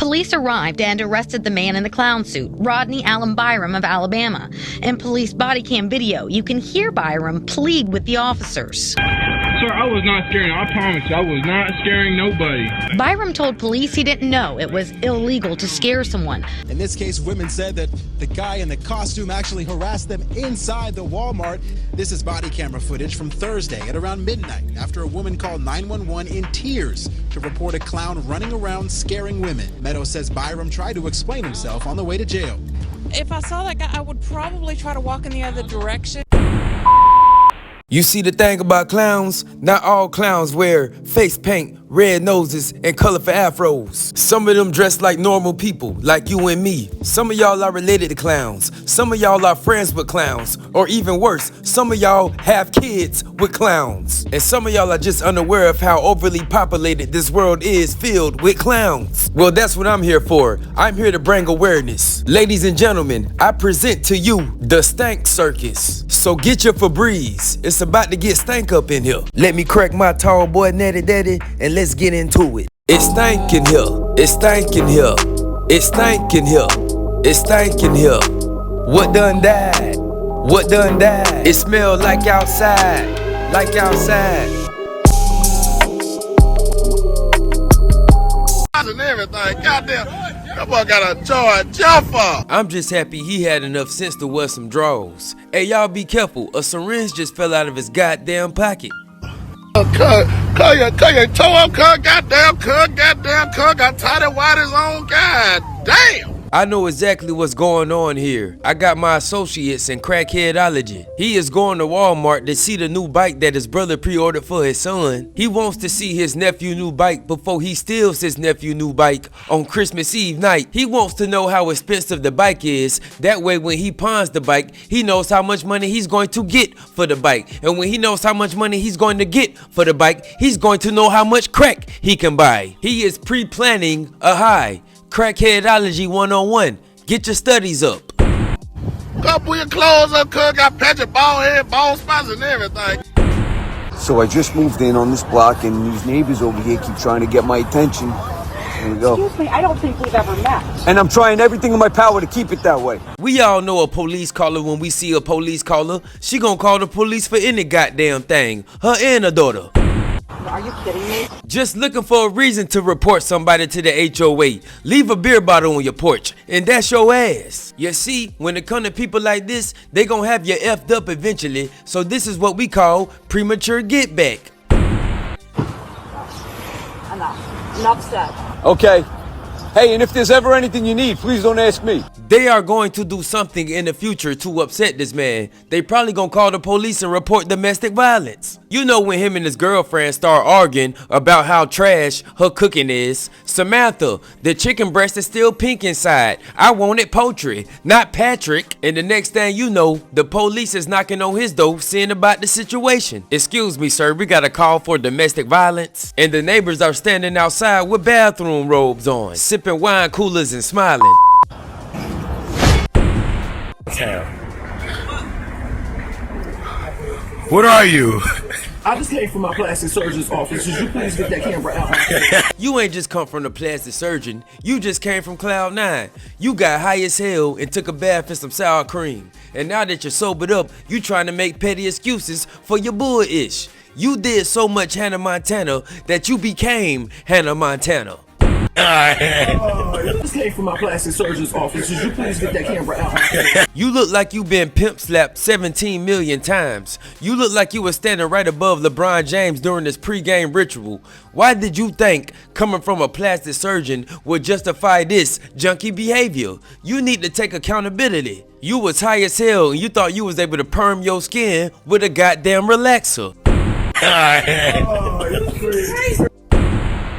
Police arrived and arrested the man in the clown suit, Rodney Allen Byram of Alabama. In police body cam video, you can hear Byram plead with the officers. Sir, I was not scaring. I promise you, I was not scaring nobody. Byram told police he didn't know it was illegal to scare someone. In this case, women said that the guy in the costume actually harassed them inside the Walmart. This is body camera footage from Thursday at around midnight after a woman called 911 in tears to report a clown running around scaring women. Meadows says Byram tried to explain himself on the way to jail. If I saw that guy, I would probably try to walk in the other direction. You see, the thing about clowns, not all clowns wear face paint, red noses, and colorful afros. Some of them dress like normal people, like you and me. Some of y'all are related to clowns. Some of y'all are friends with clowns. Or even worse, some of y'all have kids with clowns. And some of y'all are just unaware of how overly populated this world is filled with clowns. Well, that's what I'm here for. I'm here to bring awareness. Ladies and gentlemen, I present to you the Stank Circus. So get your Febreze. It's about to get stank up in here. Let me crack my tall boy natty daddy and let's get into it. It's stank in here. It's stank in here. It's stank in here. It's stank in here. What done died? What done died? It smell like outside. Like outside. And everything. Goddamn. That boy got a jaw jumper. I'm just happy he had enough sense to wear some drawers. Hey, y'all be careful. A syringe just fell out of his goddamn pocket. Cut your toe up, goddamn, got tidy whities on, goddamn. I know exactly what's going on here. I got my associates in crackheadology. He is going to Walmart to see the new bike that his brother pre-ordered for his son. He wants to see his nephew's new bike before he steals his nephew's new bike on Christmas Eve night. He wants to know how expensive the bike is. That way when he pawns the bike, he knows how much money he's going to get for the bike. And when he knows how much money he's going to get for the bike, he's going to know how much crack he can buy. He is pre-planning a high. Crackheadology 101. Get your studies up. Pull your clothes up, got patchy bald head, bald spots and everything. So I just moved in on this block and these neighbors over here keep trying to get my attention. There we go. Excuse me, I don't think we've ever met. And I'm trying everything in my power to keep it that way. We all know a police caller when we see a police caller. She gonna call the police for any goddamn thing. Her and her daughter. Are you kidding me? Just looking for a reason to report somebody to the HOA. Leave a beer bottle on your porch, and that's your ass. You see, when it come to people like this, they gonna have you effed up eventually. So this is what we call premature get back. Enough said. Okay. Hey, and if there's ever anything you need, please don't ask me. They are going to do something in the future to upset this man. They probably gonna call the police and report domestic violence. You know when him and his girlfriend start arguing about how trash her cooking is. Samantha, the chicken breast is still pink inside. I wanted poultry, not Patrick. And the next thing you know, the police is knocking on his door seeing about the situation. Excuse me, sir, we got a call for domestic violence. And the neighbors are standing outside with bathroom robes on, sipping wine coolers and smiling. What are you? I just came from my plastic surgeon's office. Would you please get that camera out? You ain't just come from the plastic surgeon. You just came from Cloud 9. You got high as hell and took a bath in some sour cream. And now that you're sobered up, you trying to make petty excuses for your bull-ish. You did so much Hannah Montana that you became Hannah Montana. I just came from my plastic surgeon's office. Would you please get that camera out? You look like you been pimp slapped 17 million times. You look like you were standing right above LeBron James during this pregame ritual. Why did you think coming from a plastic surgeon would justify this junky behavior? You need to take accountability. You was high as hell and you thought you was able to perm your skin with a goddamn relaxer.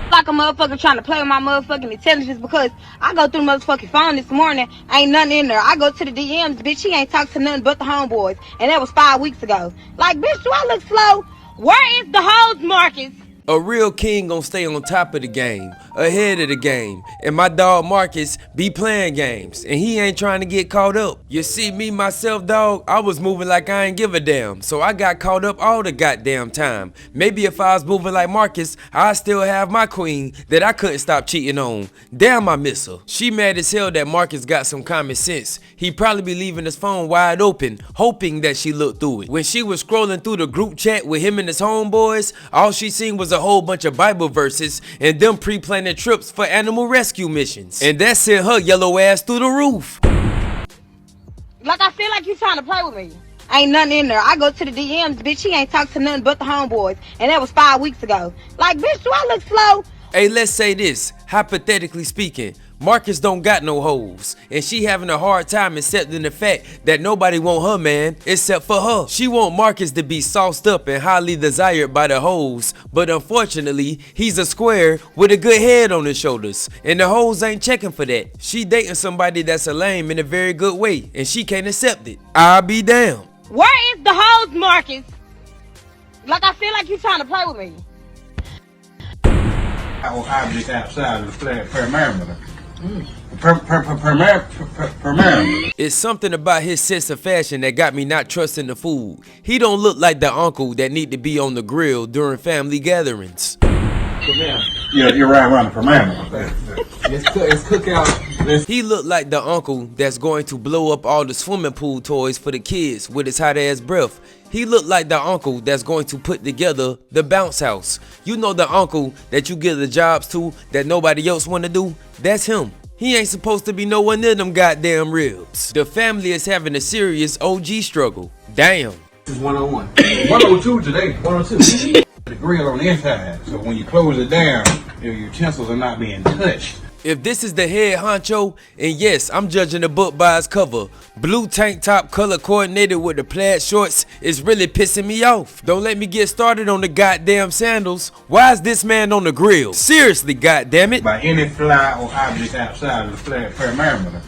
Like a motherfucker trying to play with my motherfucking intelligence because I go through the motherfucking phone this morning, ain't nothing in there. I go to the DMs, bitch, she ain't talked to nothing but the homeboys, and that was 5 weeks ago. Like, bitch, do I look slow? Where is the hoes, Marcus? A real king gon' stay on top of the game, ahead of the game. And my dog Marcus be playing games, and he ain't trying to get caught up. You see, me, myself, dog, I was moving like I ain't give a damn. So I got caught up all the goddamn time. Maybe if I was moving like Marcus, I'd still have my queen that I couldn't stop cheating on. Damn, I miss her. She mad as hell that Marcus got some common sense. He probably be leaving his phone wide open, hoping that she looked through it. When she was scrolling through the group chat with him and his homeboys, all she seen was a whole bunch of Bible verses and them pre-planned trips for animal rescue missions. And that sent her yellow ass through the roof. Like, I feel like you trying to play with me. Ain't nothing in there. I go to the DMs, bitch. He ain't talked to nothing but the homeboys. And that was 5 weeks ago. Like, bitch, do I look slow? Hey, let's say this, hypothetically speaking, Marcus don't got no hoes, and she having a hard time accepting the fact that nobody want her man except for her. She want Marcus to be sauced up and highly desired by the hoes, but unfortunately, he's a square with a good head on his shoulders, and the hoes ain't checking for that. She dating somebody that's a lame in a very good way, and she can't accept it. I'll be damned. Where is the hoes, Marcus? Like, I feel like you trying to play with me. Object outside of the flag perimeter. It's something about his sense of fashion that got me not trusting the food. He don't look like the uncle that need to be on the grill during family gatherings. Yeah, you're right around the perimeter. It's cookout. He looked like the uncle that's going to blow up all the swimming pool toys for the kids with his hot ass breath. He looked like the uncle that's going to put together the bounce house. You know, the uncle that you give the jobs to that nobody else want to do? That's him. He ain't supposed to be nowhere near them goddamn ribs. The family is having a serious OG struggle. Damn. This is 101. 102 today. 102. The grill on the inside, so when you close it down, your utensils are not being touched. If this is the head honcho, and yes, I'm judging the book by its cover, blue tank top color coordinated with the plaid shorts is really pissing me off. Don't let me get started on the goddamn sandals. Why is this man on the grill? Seriously, goddammit. By any fly or object outside of the flag perimeter.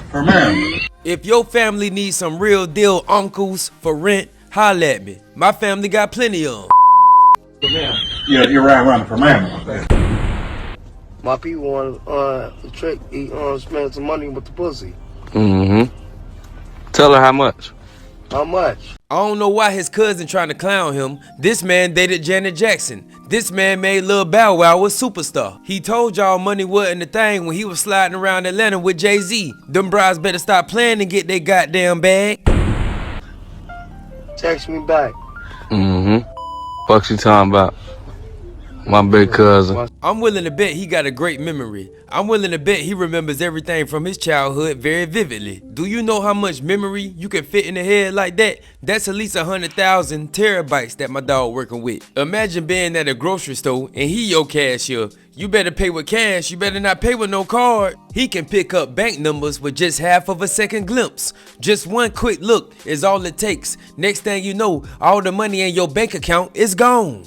Perimeter. If your family needs some real deal uncles for rent, holla at me. My family got plenty of them. Yeah, you're right around the perimeter. My people want the trick, he spend some money with the pussy. Mm-hmm. Tell her how much. How much? I don't know why his cousin trying to clown him. This man dated Janet Jackson. This man made Lil Bow Wow a superstar. He told y'all money wasn't a thing when he was sliding around Atlanta with Jay-Z. Them brides better stop playing and get their goddamn bag. Text me back. Mm-hmm. Fuck you talking about? My big cousin. I'm willing to bet he got a great memory. I'm willing to bet he remembers everything from his childhood very vividly. Do you know how much memory you can fit in a head like that? That's at least 100,000 terabytes that my dog working with. Imagine being at a grocery store and he your cashier. You better pay with cash, you better not pay with no card. He can pick up bank numbers with just half of a second glimpse. Just one quick look is all it takes. Next thing you know, all the money in your bank account is gone.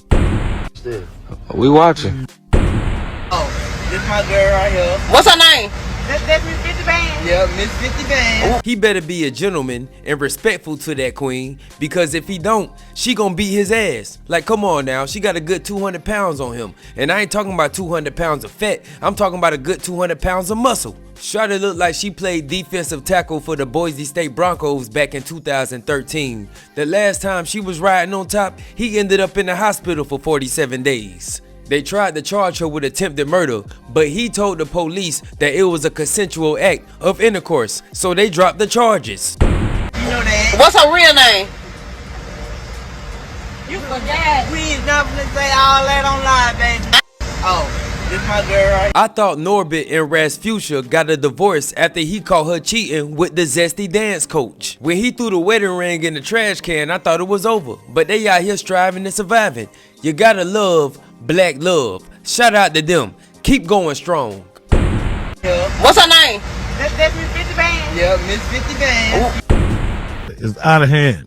We watching. Oh, this my girl right here. What's her name? That's Miss 50 Band. Yeah, Miss 50 Band. He better be a gentleman and respectful to that queen, because if he don't, she gonna beat his ass. Like, come on now, she got a good 200 pounds on him. And I ain't talking about 200 pounds of fat, I'm talking about a good 200 pounds of muscle. Shawty looked like she played defensive tackle for the Boise State Broncos back in 2013. The last time she was riding on top, he ended up in the hospital for 47 days. They tried to charge her with attempted murder, but he told the police that it was a consensual act of intercourse, so they dropped the charges. You know that. What's her real name? You forgot. Please not gonna say all that online, baby. Oh, this my girl right here. I thought Norbit and Rasputia got a divorce after he caught her cheating with the zesty dance coach. When he threw the wedding ring in the trash can, I thought it was over, but they out here striving and surviving. You gotta love black love. Shout out to them. Keep going strong. What's her name? That's Miss 50 Band. Yeah, Miss 50 Band. It's out of hand.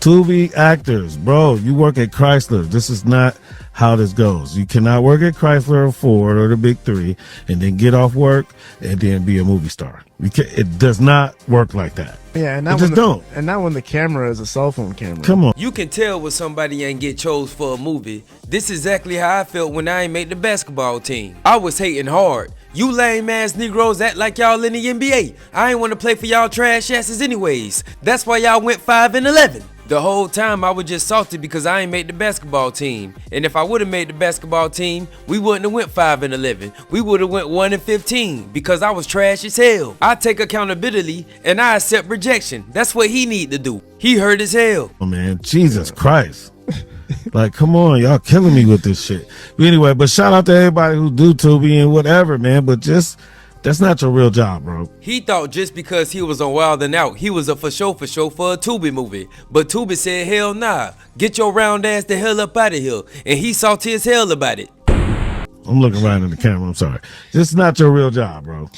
Tubi actors, bro, you work at Chrysler. This is not how this goes. You cannot work at Chrysler or Ford or the big three and then get off work and then be a movie star. It does not work like that. Yeah, and not just don't. And not when the camera is a cell phone camera. Come on. You can tell when somebody ain't get chose for a movie. This is exactly how I felt when I ain't made the basketball team. I was hating hard. You lame ass Negroes act like y'all in the NBA. I ain't want to play for y'all trash asses anyways. That's why y'all went 5-11. The whole time I was just salty because I ain't made the basketball team. And if I would have made the basketball team, we wouldn't have went 5-11. We would have went 1-15 because I was trash as hell. I take accountability and I accept rejection. That's what he need to do. He hurt as hell. Oh man, Jesus Christ. Like, come on, y'all killing me with this shit. But anyway, but shout out to everybody who do Tubi and whatever, man. But just, that's not your real job, bro. He thought just because he was on Wild 'N Out, he was a for sure for a Tubi movie. But Tubi said, hell nah, get your round ass the hell up out of here. And he salty as hell about it. I'm looking right in the camera, I'm sorry. This is not your real job, bro.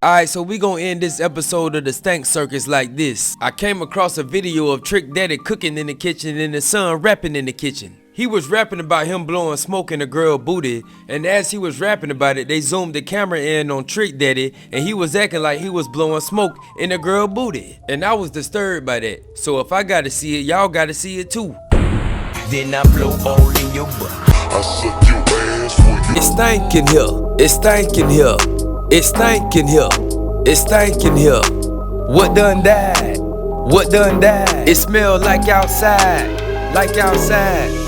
Alright, so we gonna end this episode of the Stank Circus like this. I came across a video of Trick Daddy cooking in the kitchen and his son rapping in the kitchen. He was rapping about him blowing smoke in a girl booty, and as he was rapping about it, they zoomed the camera in on Trick Daddy, and he was acting like he was blowing smoke in a girl booty. And I was disturbed by that. So if I gotta see it, y'all gotta see it too. Then I blow all in your butt. I suck your ass when you... It's stinking here. It's stinking here. It's stinking here. It's stinking here. What done died? What done died? It smell like outside. Like outside.